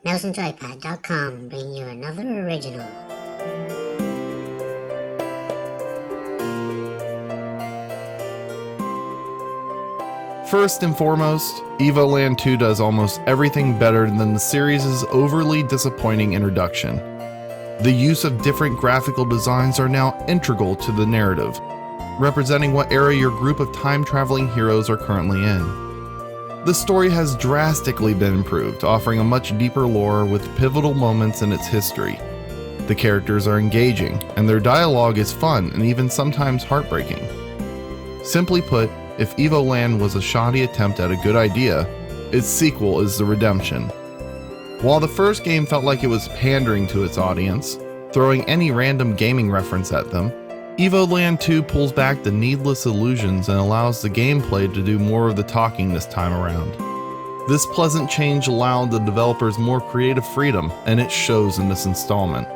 MouseandJoypad.com bring you another original. First and foremost, Evoland 2 does almost everything better than the series' overly disappointing introduction. The use of different graphical designs are now integral to the narrative, representing what era your group of time-traveling heroes are currently in. The story has drastically been improved, offering a much deeper lore with pivotal moments in its history. The characters are engaging, and their dialogue is fun and even sometimes heartbreaking. Simply put, if Evoland was a shoddy attempt at a good idea, its sequel is the redemption. While the first game felt like it was pandering to its audience, throwing any random gaming reference at them, Evoland 2 pulls back the needless illusions and allows the gameplay to do more of the talking this time around. This pleasant change allowed the developers more creative freedom, and it shows in this installment.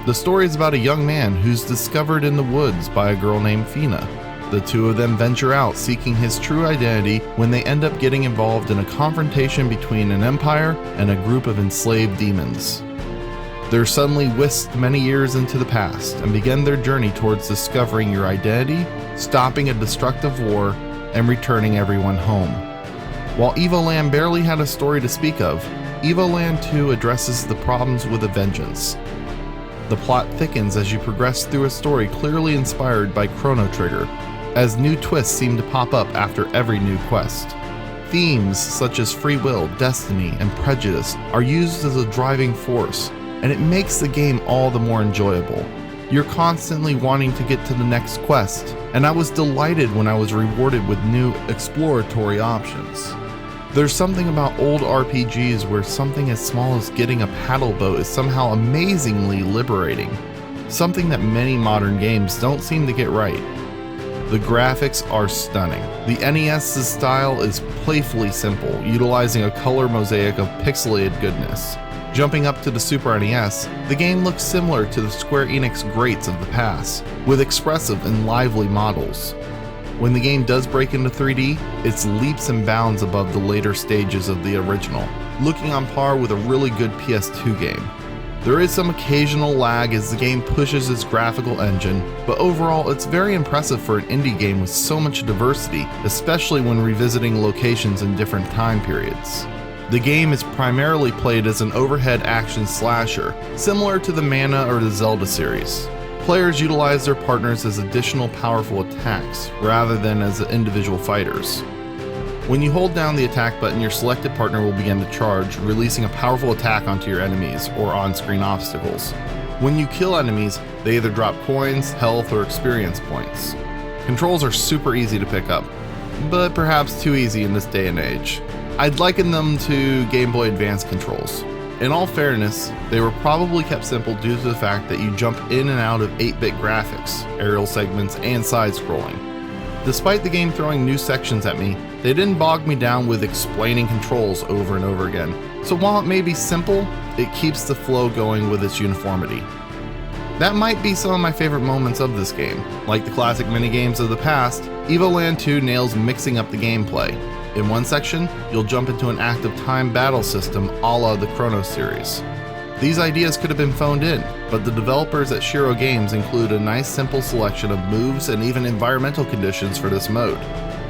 The story is about a young man who's discovered in the woods by a girl named Fina. The two of them venture out seeking his true identity when they end up getting involved in a confrontation between an empire and a group of enslaved demons. They're suddenly whisked many years into the past and begin their journey towards discovering your identity, stopping a destructive war, and returning everyone home. While Evoland barely had a story to speak of, Evoland 2 addresses the problems with a vengeance. The plot thickens as you progress through a story clearly inspired by Chrono Trigger, as new twists seem to pop up after every new quest. Themes such as free will, destiny, and prejudice are used as a driving force, and it makes the game all the more enjoyable. You're constantly wanting to get to the next quest, and I was delighted when I was rewarded with new exploratory options. There's something about old RPGs where something as small as getting a paddle boat is somehow amazingly liberating, something that many modern games don't seem to get right. The graphics are stunning. The NES's style is playfully simple, utilizing a color mosaic of pixelated goodness. Jumping up to the Super NES, the game looks similar to the Square Enix greats of the past, with expressive and lively models. When the game does break into 3D, it's leaps and bounds above the later stages of the original, looking on par with a really good PS2 game. There is some occasional lag as the game pushes its graphical engine, but overall it's very impressive for an indie game with so much diversity, especially when revisiting locations in different time periods. The game is primarily played as an overhead action slasher, similar to the Mana or the Zelda series. Players utilize their partners as additional powerful attacks, rather than as individual fighters. When you hold down the attack button, your selected partner will begin to charge, releasing a powerful attack onto your enemies or on-screen obstacles. When you kill enemies, they either drop coins, health, or experience points. Controls are super easy to pick up, but perhaps too easy in this day and age. I'd liken them to Game Boy Advance controls. In all fairness, they were probably kept simple due to the fact that you jump in and out of 8-bit graphics, aerial segments, and side-scrolling. Despite the game throwing new sections at me, they didn't bog me down with explaining controls over and over again. So while it may be simple, it keeps the flow going with its uniformity. That might be some of my favorite moments of this game. Like the classic minigames of the past, Evoland 2 nails mixing up the gameplay. In one section, you'll jump into an active time battle system a la the Chrono series. These ideas could have been phoned in, but the developers at Shiro Games include a nice simple selection of moves and even environmental conditions for this mode.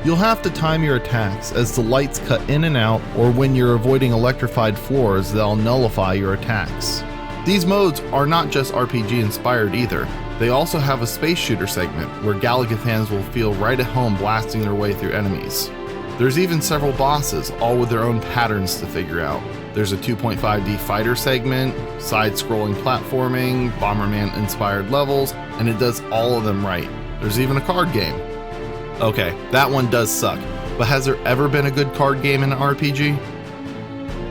You'll have to time your attacks as the lights cut in and out, or when you're avoiding electrified floors, they'll nullify your attacks. These modes are not just RPG inspired either. They also have a space shooter segment where Galaga fans will feel right at home blasting their way through enemies. There's even several bosses, all with their own patterns to figure out. There's a 2.5D fighter segment, side-scrolling platforming, Bomberman-inspired levels, and it does all of them right. There's even a card game. Okay, that one does suck, but has there ever been a good card game in an RPG?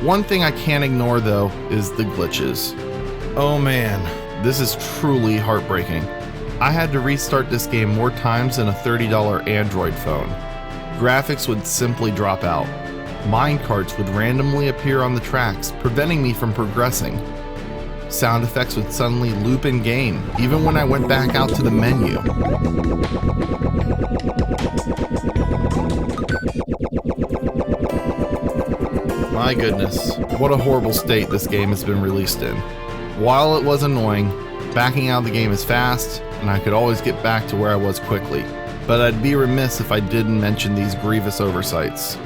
One thing I can't ignore though is the glitches. Oh man, this is truly heartbreaking. I had to restart this game more times than a $30 Android phone. Graphics would simply drop out. Minecarts would randomly appear on the tracks, preventing me from progressing. Sound effects would suddenly loop in game, even when I went back out to the menu. My goodness, what a horrible state this game has been released in. While it was annoying, backing out of the game is fast, and I could always get back to where I was quickly. But I'd be remiss if I didn't mention these grievous oversights.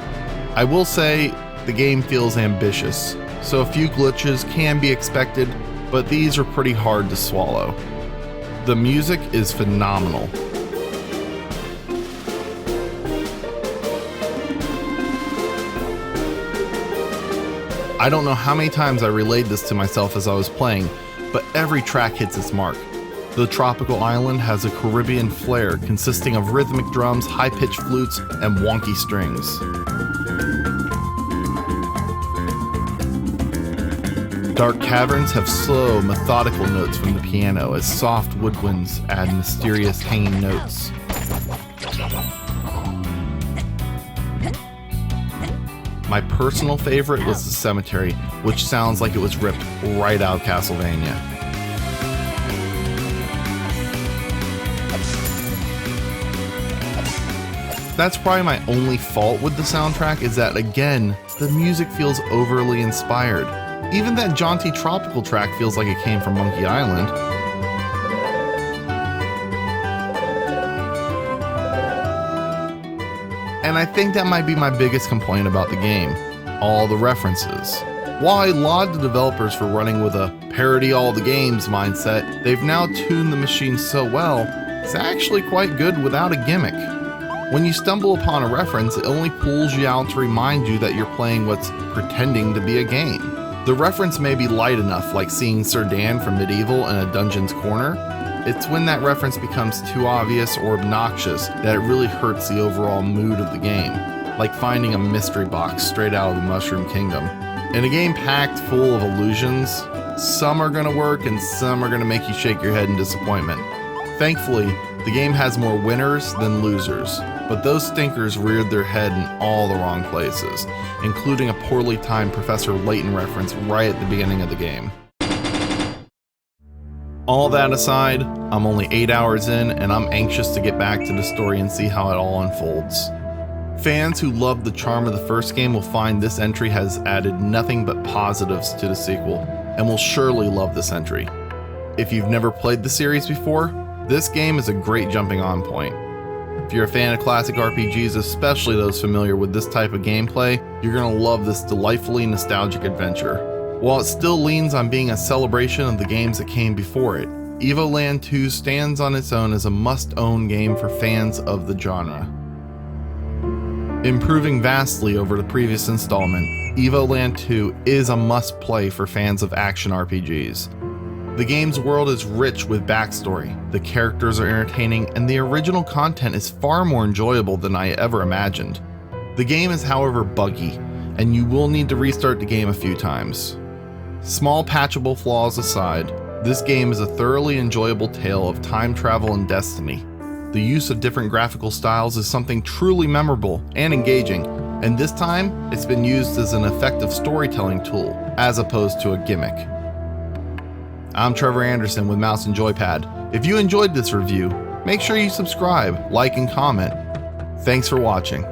I will say, the game feels ambitious, so a few glitches can be expected, but these are pretty hard to swallow. The music is phenomenal. I don't know how many times I relayed this to myself as I was playing, but every track hits its mark. The tropical island has a Caribbean flair consisting of rhythmic drums, high-pitched flutes, and wonky strings. Dark caverns have slow, methodical notes from the piano as soft woodwinds add mysterious hanging notes. My personal favorite was the cemetery, which sounds like it was ripped right out of Castlevania. That's probably my only fault with the soundtrack, is that again, the music feels overly inspired. Even that jaunty tropical track feels like it came from Monkey Island. And I think that might be my biggest complaint about the game, all the references. While I laud the developers for running with a parody all the games mindset, they've now tuned the machine so well, it's actually quite good without a gimmick. When you stumble upon a reference, it only pulls you out to remind you that you're playing what's pretending to be a game. The reference may be light enough, like seeing Sir Dan from Medieval in a dungeon's corner. It's when that reference becomes too obvious or obnoxious that it really hurts the overall mood of the game, like finding a mystery box straight out of the Mushroom Kingdom. In a game packed full of illusions, some are going to work and some are going to make you shake your head in disappointment. Thankfully, the game has more winners than losers, but those stinkers reared their head in all the wrong places, including a poorly timed Professor Layton reference right at the beginning of the game. All that aside, I'm only 8 hours in and I'm anxious to get back to the story and see how it all unfolds. Fans who loved the charm of the first game will find this entry has added nothing but positives to the sequel, and will surely love this entry. If you've never played the series before, this game is a great jumping on point. If you're a fan of classic RPGs, especially those familiar with this type of gameplay, you're going to love this delightfully nostalgic adventure. While it still leans on being a celebration of the games that came before it, Evoland 2 stands on its own as a must-own game for fans of the genre. Improving vastly over the previous installment, Evoland 2 is a must-play for fans of action RPGs. The game's world is rich with backstory, the characters are entertaining, and the original content is far more enjoyable than I ever imagined. The game is, however, buggy, and you will need to restart the game a few times. Small patchable flaws aside, this game is a thoroughly enjoyable tale of time travel and destiny. The use of different graphical styles is something truly memorable and engaging, and this time it's been used as an effective storytelling tool, as opposed to a gimmick. I'm Trevor Anderson with Mouse N Joypad. If you enjoyed this review, make sure you subscribe, like, and comment. Thanks for watching.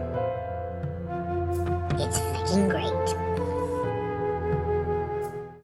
It's freaking great.